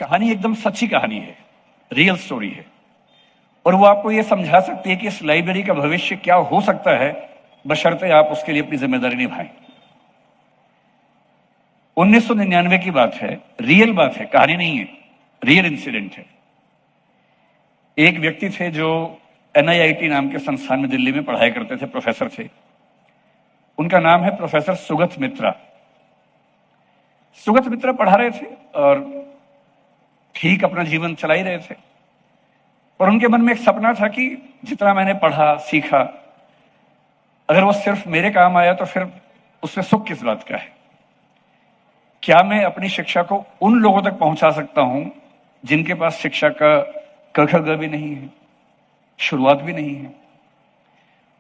कहानी एकदम सच्ची कहानी है, रियल स्टोरी है, और वो आपको ये समझा सकती है कि इस लाइब्रेरी का भविष्य क्या हो सकता है, बशर्ते आप उसके लिए अपनी जिम्मेदारी निभाएं। 1999 की बात है, रियल बात है, कहानी नहीं है, रियल इंसिडेंट है। एक व्यक्ति थे जो NIIT नाम के संस्थान में दिल्ली में पढ़ाई करते थे, प्रोफेसर थे। उनका नाम है प्रोफेसर सुगत मित्रा। सुगत मित्रा पढ़ा रहे थे और ठीक अपना जीवन चला ही रहे थे, और उनके मन में एक सपना था कि जितना मैंने पढ़ा सीखा, अगर वो सिर्फ मेरे काम आया तो फिर उसमें सुख किस बात का है। क्या मैं अपनी शिक्षा को उन लोगों तक पहुंचा सकता हूं जिनके पास शिक्षा का क ख ग भी नहीं है, शुरुआत भी नहीं है।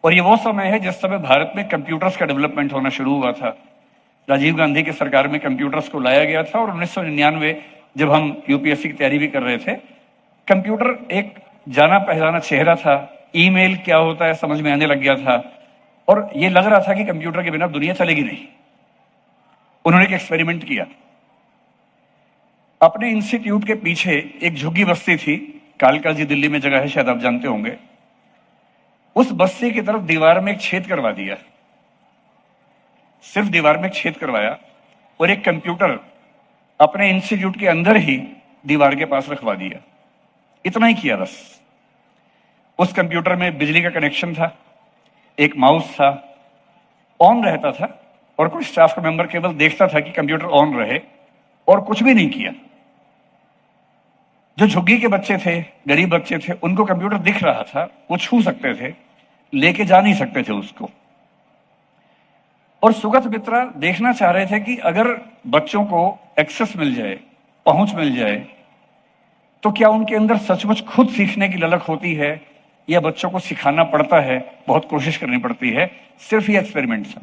और ये वो समय है जिस समय भारत में कंप्यूटर्स का डेवलपमेंट होना शुरू हुआ था। राजीव गांधी की सरकार में कंप्यूटर्स को लाया गया था, और 1999 जब हम UPSC की तैयारी भी कर रहे थे, कंप्यूटर एक जाना पहचाना चेहरा था। ईमेल क्या होता है समझ में आने लग गया था, और ये लग रहा था कि कंप्यूटर के बिना दुनिया चलेगी नहीं। उन्होंने एक एक्सपेरिमेंट किया। अपने इंस्टीट्यूट के पीछे एक झुग्गी बस्ती थी, कालका जी दिल्ली में जगह है, शायद आप जानते होंगे। उस बस्ती की तरफ दीवार में एक छेद करवा दिया, सिर्फ दीवार में एक छेद करवाया, और एक कंप्यूटर अपने इंस्टीट्यूट के अंदर ही दीवार के पास रखवा दिया। इतना ही किया बस। उस कंप्यूटर में बिजली का कनेक्शन था, एक माउस था, ऑन रहता था, और कोई स्टाफ का मेंबर केवल देखता था कि कंप्यूटर ऑन रहे, और कुछ भी नहीं किया। जो झुग्गी के बच्चे थे, गरीब बच्चे थे, उनको कंप्यूटर दिख रहा था, वो छू सकते थे, लेके जा नहीं सकते थे उसको। और सुगत मित्रा देखना चाह रहे थे कि अगर बच्चों को एक्सेस मिल जाए, पहुंच मिल जाए, तो क्या उनके अंदर सचमुच खुद सीखने की ललक होती है, या बच्चों को सिखाना पड़ता है, बहुत कोशिश करनी पड़ती है। सिर्फ ये एक्सपेरिमेंट था।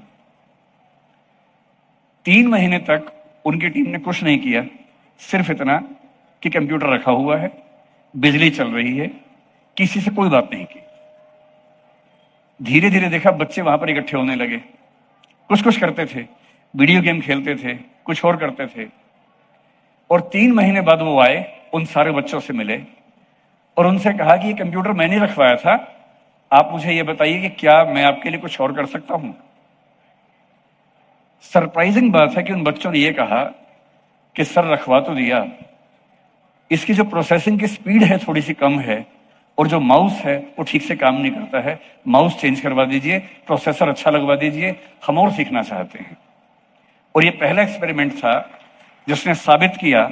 3 महीने तक उनकी टीम ने कुछ नहीं किया, सिर्फ इतना कि कंप्यूटर रखा हुआ है, बिजली चल रही है, किसी से कोई बात नहीं की। धीरे धीरे देखा बच्चे वहां पर इकट्ठे होने लगे, कुछ कुछ करते थे, वीडियो गेम खेलते थे, कुछ और करते थे। और 3 महीने बाद वो आए, उन सारे बच्चों से मिले और उनसे कहा कि ये कंप्यूटर मैंने रखवाया था, आप मुझे ये बताइए कि क्या मैं आपके लिए कुछ और कर सकता हूं। सरप्राइजिंग बात है कि उन बच्चों ने ये कहा कि सर रखवा तो दिया, इसकी जो प्रोसेसिंग की स्पीड है थोड़ी सी कम है, और जो माउस है वो ठीक से काम नहीं करता है, माउस चेंज करवा दीजिए, प्रोसेसर अच्छा लगवा दीजिए, हम और सीखना चाहते हैं। और ये पहला एक्सपेरिमेंट था जिसने साबित किया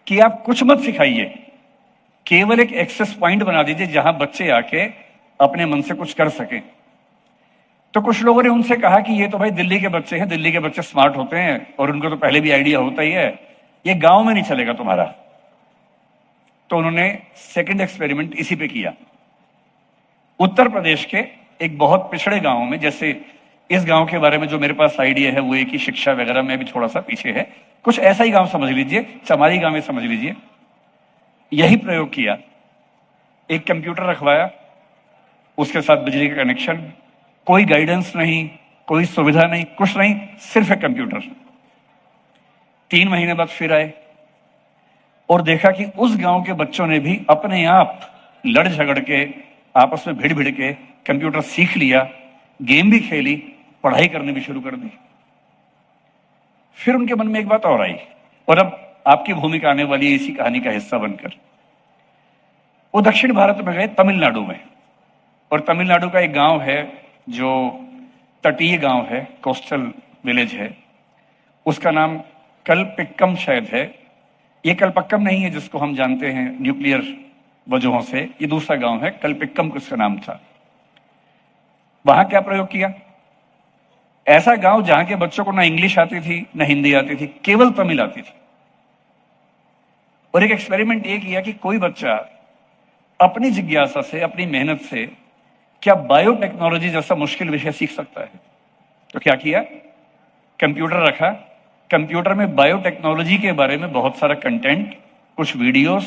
कि आप कुछ मत सिखाइए, केवल एक एक्सेस पॉइंट बना दीजिए जहां बच्चे आके अपने मन से कुछ कर सके। तो कुछ लोगों ने उनसे कहा कि ये तो भाई दिल्ली के बच्चे हैं, दिल्ली के बच्चे स्मार्ट होते हैं और उनको तो पहले भी आइडिया होता ही है, ये गांव में नहीं चलेगा तुम्हारा। तो उन्होंने सेकंड एक्सपेरिमेंट इसी पे किया। उत्तर प्रदेश के एक बहुत पिछड़े गांव में, जैसे इस गांव के बारे में जो मेरे पास आइडिया है वो एक ही शिक्षा वगैरह में भी थोड़ा सा पीछे है, कुछ ऐसा ही गांव समझ लीजिए, चमारी गांव में समझ लीजिए। यही प्रयोग किया, एक कंप्यूटर रखवाया, उसके साथ बिजली का कनेक्शन, कोई गाइडेंस नहीं, कोई सुविधा नहीं, कुछ नहीं, सिर्फ एक कंप्यूटर। 3 महीने बाद फिर आए और देखा कि उस गांव के बच्चों ने भी अपने आप लड़ झगड़ के, आपस में भिड़ भिड़ के कंप्यूटर सीख लिया, गेम भी खेली, पढ़ाई करनी भी शुरू कर दी। फिर उनके मन में एक बात और आई, और अब आपकी भूमिका आने वाली है इसी कहानी का हिस्सा बनकर। वो दक्षिण भारत में गए, तमिलनाडु में, और तमिलनाडु का एक गांव है जो तटीय गांव है, कोस्टल विलेज है, उसका नाम कलपिक्कम शायद है। ये कलपक्कम नहीं है जिसको हम जानते हैं न्यूक्लियर वजहों से, ये दूसरा गांव है, कलपिक्कम उसका नाम था। वहां क्या प्रयोग किया, ऐसा गांव जहां के बच्चों को ना इंग्लिश आती थी ना हिंदी आती थी, केवल तमिल आती थी। और एक एक्सपेरिमेंट ये किया कि कोई बच्चा अपनी जिज्ञासा से, अपनी मेहनत से क्या बायोटेक्नोलॉजी जैसा मुश्किल विषय सीख सकता है। तो क्या किया, कंप्यूटर रखा, कंप्यूटर में बायोटेक्नोलॉजी के बारे में बहुत सारा कंटेंट, कुछ वीडियोस,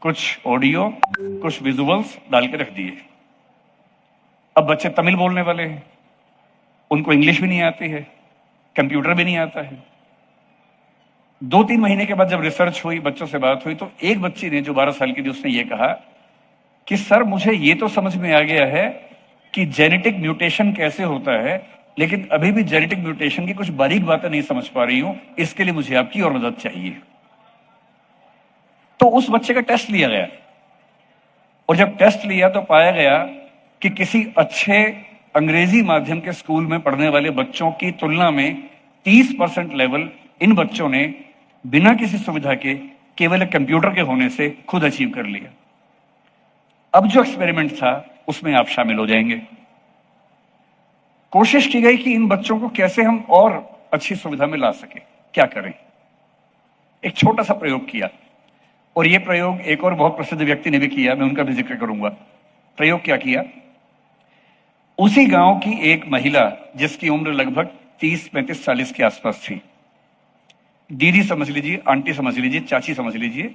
कुछ ऑडियो, कुछ विजुअल्स डाल के रख दिए। अब बच्चे तमिल बोलने वाले हैं, उनको इंग्लिश भी नहीं आती है, कंप्यूटर भी नहीं आता है। 2-3 महीने के बाद जब रिसर्च हुई, बच्चों से बात हुई, तो एक बच्ची ने जो 12 साल की थी उसने ये कहा कि सर मुझे ये तो समझ में आ गया है कि जेनेटिक म्यूटेशन कैसे होता है, लेकिन अभी भी जेनेटिक म्यूटेशन की कुछ बारीक बातें नहीं समझ पा रही हूं, इसके लिए मुझे आपकी और मदद चाहिए। तो उस बच्चे का टेस्ट लिया गया और जब टेस्ट लिया तो पाया गया कि किसी अच्छे अंग्रेजी माध्यम के स्कूल में पढ़ने वाले बच्चों की तुलना में 30% लेवल इन बच्चों ने बिना किसी सुविधा के केवल एक कंप्यूटर के होने से खुद अचीव कर लिया। अब जो एक्सपेरिमेंट था उसमें आप शामिल हो जाएंगे। कोशिश की गई कि इन बच्चों को कैसे हम और अच्छी सुविधा में ला सके, क्या करें। एक छोटा सा प्रयोग किया और यह प्रयोग एक और बहुत प्रसिद्ध व्यक्ति ने भी किया, मैं उनका भी जिक्र करूंगा। प्रयोग क्या किया, उसी गांव की एक महिला जिसकी उम्र लगभग 30-35-40 के आसपास थी, दीदी समझ लीजिए, आंटी समझ लीजिए, चाची समझ लीजिए,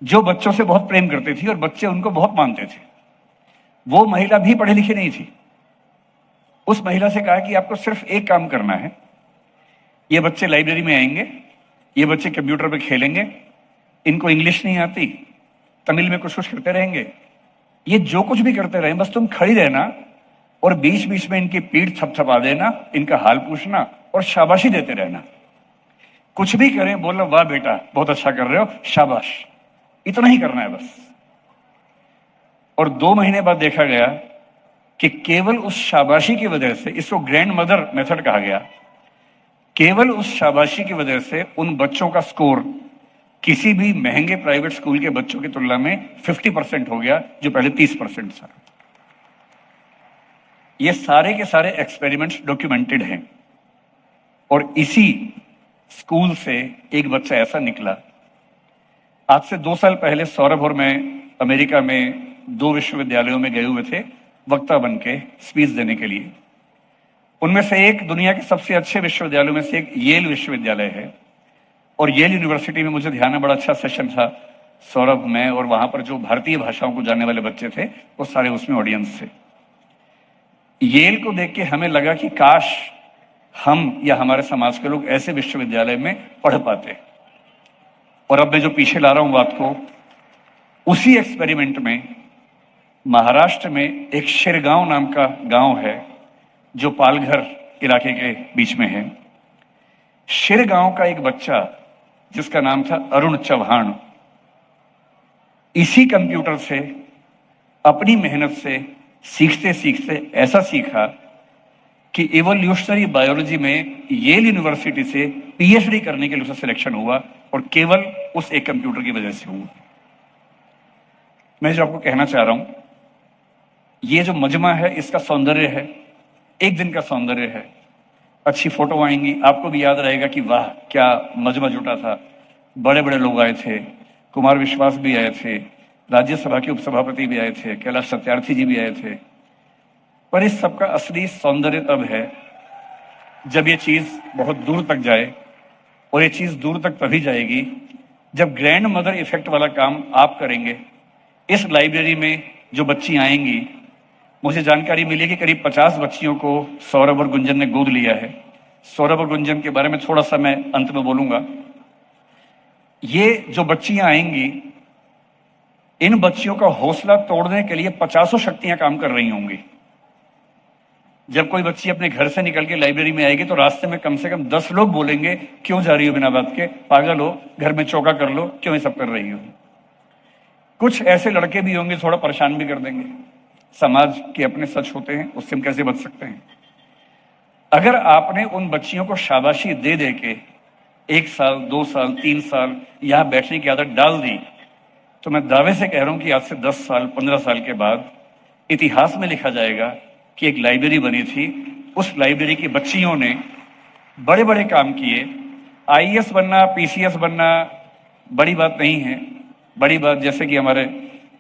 जो बच्चों से बहुत प्रेम करती थी और बच्चे उनको बहुत मानते थे। वो महिला भी पढ़ी लिखी नहीं थी। उस महिला से कहा कि आपको सिर्फ एक काम करना है, ये बच्चे लाइब्रेरी में आएंगे, ये बच्चे कंप्यूटर पे खेलेंगे, इनको इंग्लिश नहीं आती, तमिल में कुछ कुछ करते रहेंगे, ये जो कुछ भी करते रहें, बस तुम खड़ी रहना और बीच बीच में इनकी पीठ थपथपा देना, इनका हाल पूछना और शाबाशी देते रहना। कुछ भी करें बोलना वाह बेटा बहुत अच्छा कर रहे हो, शाबाश, इतना ही करना है बस। और 2 महीने बाद देखा गया कि केवल उस शाबाशी की वजह से, इसको ग्रैंड मदर मेथड कहा गया, केवल उस शाबाशी की वजह से उन बच्चों का स्कोर किसी भी महंगे प्राइवेट स्कूल के बच्चों की तुलना में 50% हो गया, जो पहले 30% था। ये सारे के सारे एक्सपेरिमेंट्स डॉक्यूमेंटेड हैं और इसी स्कूल से एक बच्चा ऐसा निकला। आज से 2 साल पहले सौरभ और मैं अमेरिका में 2 विश्वविद्यालयों में गए हुए थे वक्ता बन के स्पीच देने के लिए। उनमें से एक दुनिया के सबसे अच्छे विश्वविद्यालयों में से एक येल विश्वविद्यालय है और येल यूनिवर्सिटी में मुझे ध्यान है बड़ा अच्छा सेशन था। सौरभ, मैं और वहां पर जो भारतीय भाषाओं को जानने वाले बच्चे थे वो सारे उसमें ऑडियंस थे। येल को देख के हमें लगा कि काश हम या हमारे समाज के लोग ऐसे विश्वविद्यालय में पढ़ पाते। और अब मैं जो पीछे ला रहा हूं बात को, उसी एक्सपेरिमेंट में महाराष्ट्र में एक शिरगांव नाम का गांव है जो पालघर इलाके के बीच में है। शिरगांव का एक बच्चा जिसका नाम था अरुण चौहान, इसी कंप्यूटर से अपनी मेहनत से सीखते सीखते ऐसा सीखा कि इवोल्यूशनरी बायोलॉजी में येल यूनिवर्सिटी से पीएचडी करने के लिए उसका सिलेक्शन हुआ और केवल उस एक कंप्यूटर की वजह से हुआ। मैं जो आपको कहना चाह रहा हूं, ये जो मजमा है इसका सौंदर्य है, एक दिन का सौंदर्य है। अच्छी फोटो आएंगी, आपको भी याद रहेगा कि वाह क्या मजमा जुटा था, बड़े बड़े लोग आए थे, कुमार विश्वास भी आए थे, राज्यसभा के उपसभापति भी आए थे, कैलाश सत्यार्थी जी भी आए थे। पर इस सबका असली सौंदर्य तब है जब ये चीज बहुत दूर तक जाए, और ये चीज दूर तक तभी जाएगी जब ग्रैंड मदर इफेक्ट वाला काम आप करेंगे। इस लाइब्रेरी में जो बच्ची आएंगी, मुझे जानकारी मिली कि करीब 50 बच्चियों को सौरभ और गुंजन ने गोद लिया है। सौरभ और गुंजन के बारे में थोड़ा सा मैं अंत में बोलूंगा। ये जो बच्चियां आएंगी, इन बच्चियों का हौसला तोड़ने के लिए 50 शक्तियां काम कर रही होंगी। जब कोई बच्ची अपने घर से निकल के लाइब्रेरी में आएगी तो रास्ते में कम से कम 10 लोग बोलेंगे क्यों जा रही हो बिना बात के, पागल हो, घर में चौका कर लो, क्यों ये सब कर रही हो। कुछ ऐसे लड़के भी होंगे थोड़ा परेशान भी कर देंगे। समाज के अपने सच होते हैं, उससे हम कैसे बच सकते हैं। अगर आपने उन बच्चियों को शाबाशी दे दे के 1 साल 2 साल 3 साल यहां बैठने की आदत डाल दी, तो मैं दावे से कह रहा हूं कि आज से 10 साल 15 साल के बाद इतिहास में लिखा जाएगा कि एक लाइब्रेरी बनी थी, उस लाइब्रेरी की बच्चियों ने बड़े बड़े काम किए। आईएएस बनना, पीसीएस बनना बड़ी बात नहीं है। बड़ी बात, जैसे कि हमारे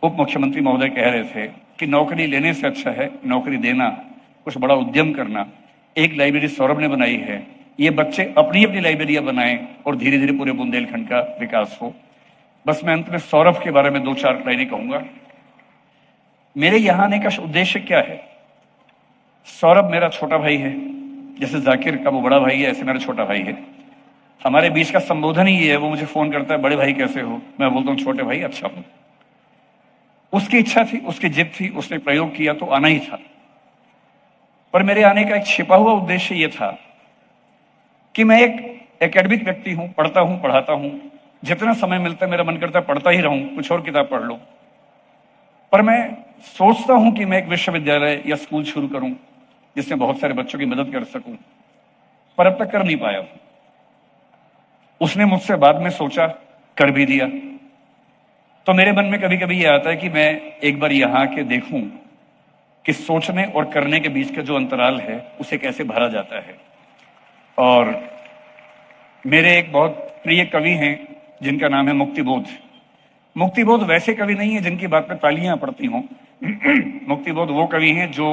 उप मुख्यमंत्री महोदय कह रहे थे, कि नौकरी लेने से अच्छा है नौकरी देना, कुछ बड़ा उद्यम करना। एक लाइब्रेरी सौरभ ने बनाई है, ये बच्चे अपनी अपनी लाइब्रेरियां बनाएं और धीरे धीरे पूरे बुंदेलखंड का विकास हो। बस मैं अंत में सौरभ के बारे में 2-4 लाइनें कहूंगा। मेरे यहां आने का उद्देश्य क्या है। सौरभ मेरा छोटा भाई है, जैसे जाकिर का वो बड़ा भाई है, ऐसे मेरा छोटा भाई है। हमारे बीच का संबोधन ही ये है। वो मुझे फोन करता है, बड़े भाई कैसे हो? मैं बोलता हूँ छोटे भाई अच्छा हूं। उसकी इच्छा थी, उसकी जिद थी, उसने प्रयोग किया तो आना ही था। पर मेरे आने का एक छिपा हुआ उद्देश्य यह था कि मैं एक एकेडमिक व्यक्ति हूं, पढ़ता हूं, पढ़ाता हूं, जितना समय मिलता है मेरा मन करता है पढ़ता ही रहूं, कुछ और किताब पढ़ लूं। पर मैं सोचता हूं कि मैं एक विश्वविद्यालय या स्कूल शुरू करूं जिसमें बहुत सारे बच्चों की मदद कर सकूं, पर अब तक कर नहीं पाया। उसने मुझसे बाद में सोचा, कर भी दिया। तो मेरे मन में कभी कभी यह आता है कि मैं एक बार यहां के देखूं कि सोचने और करने के बीच का जो अंतराल है उसे कैसे भरा जाता है। और मेरे एक बहुत प्रिय कवि हैं जिनका नाम है मुक्तिबोध। मुक्तिबोध वैसे कवि नहीं है जिनकी बात पे तालियां पड़ती हों। मुक्तिबोध वो कवि हैं जो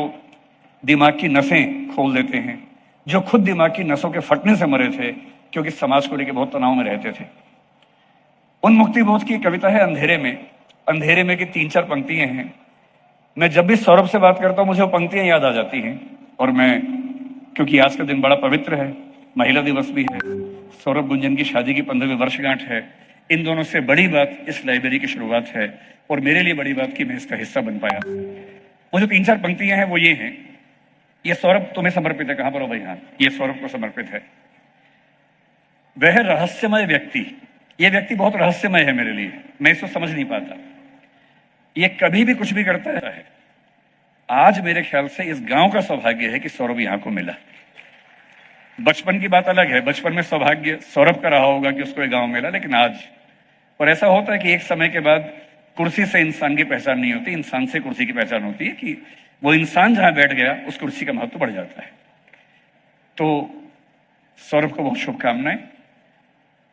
दिमाग की नसें खोल देते हैं, जो खुद दिमाग की नसों के फटने से मरे थे क्योंकि समाज को लेकर बहुत तनाव में रहते थे। उन मुक्तिबोध की कविता है अंधेरे में। अंधेरे में की 3-4 पंक्तियां हैं। मैं जब भी सौरभ से बात करता हूं मुझे वो पंक्तियां याद आ जाती हैं। और मैं, क्योंकि आज का दिन बड़ा पवित्र है, महिला दिवस भी है, सौरभ गुंजन की शादी की 15वीं वर्षगांठ है, इन दोनों से बड़ी बात इस लाइब्रेरी की शुरुआत है और मेरे लिए बड़ी बात कि मैं इसका हिस्सा बन पाया। वो जो 3-4 पंक्तियां हैं वो ये हैं। ये सौरभ तुम्हें समर्पित है। कहां पर हो भाई? हाँ, ये सौरभ को समर्पित है। वह रहस्यमय व्यक्ति, ये व्यक्ति बहुत रहस्यमय है मेरे लिए, मैं इसको समझ नहीं पाता। ये कभी भी कुछ भी करता है। आज मेरे ख्याल से इस गांव का सौभाग्य है कि सौरभ यहां को मिला। बचपन की बात अलग है, बचपन में सौभाग्य सौरभ का रहा होगा कि उसको एक गांव मिला, लेकिन आज, और ऐसा होता है कि एक समय के बाद कुर्सी से इंसान की पहचान नहीं होती, इंसान से कुर्सी की पहचान होती है कि वो इंसान जहां बैठ गया उस कुर्सी का महत्व बढ़ जाता है। तो सौरभ को बहुत शुभकामनाएं।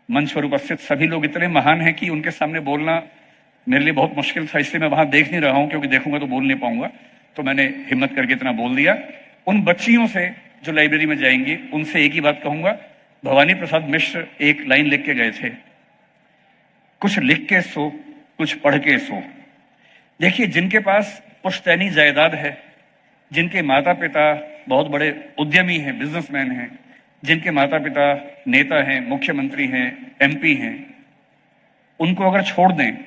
मंच पर उपस्थित सभी लोग इतने महान हैं कि उनके सामने बोलना मेरे लिए बहुत मुश्किल था, इसलिए मैं वहां देख नहीं रहा हूं, क्योंकि देखूंगा तो बोल नहीं पाऊंगा। तो मैंने हिम्मत करके इतना बोल दिया। उन बच्चियों से जो लाइब्रेरी में जाएंगी उनसे एक ही बात कहूंगा। भवानी प्रसाद मिश्र एक लाइन लिख के गए थे, कुछ लिख के सो, कुछ पढ़ के सो। देखिए, जिनके पास पुश्तैनी जायदाद है, जिनके माता पिता बहुत बड़े उद्यमी हैं, बिजनेसमैन हैं, जिनके माता पिता नेता हैं, मुख्यमंत्री हैं, एमपी हैं, उनको अगर छोड़ दें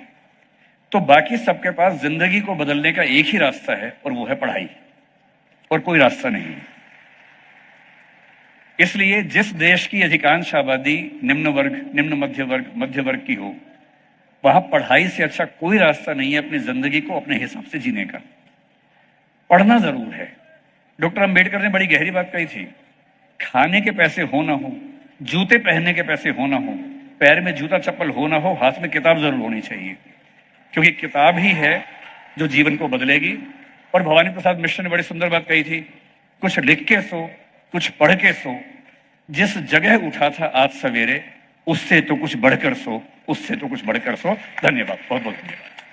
तो बाकी सबके पास जिंदगी को बदलने का एक ही रास्ता है और वो है पढ़ाई, और कोई रास्ता नहीं। इसलिए जिस देश की अधिकांश आबादी निम्न वर्ग, निम्न मध्य वर्ग, मध्य वर्ग की हो, वहां पढ़ाई से अच्छा कोई रास्ता नहीं है अपनी जिंदगी को अपने हिसाब से जीने का। पढ़ना जरूर है। डॉक्टर अंबेडकर ने बड़ी गहरी बात कही थी, खाने के पैसे हो ना हो, जूते पहनने के पैसे हो ना हो, पैर में जूता चप्पल हो ना हो, हाथ में किताब जरूर होनी चाहिए, क्योंकि किताब ही है जो जीवन को बदलेगी। और भवानी प्रसाद मिश्र ने बड़ी सुंदर बात कही थी, कुछ लिख के सो, कुछ पढ़ के सो, जिस जगह उठा था आज सवेरे, उससे तो कुछ बढ़कर सो, उससे तो कुछ बढ़कर सो। धन्यवाद, बहुत बहुत धन्यवाद।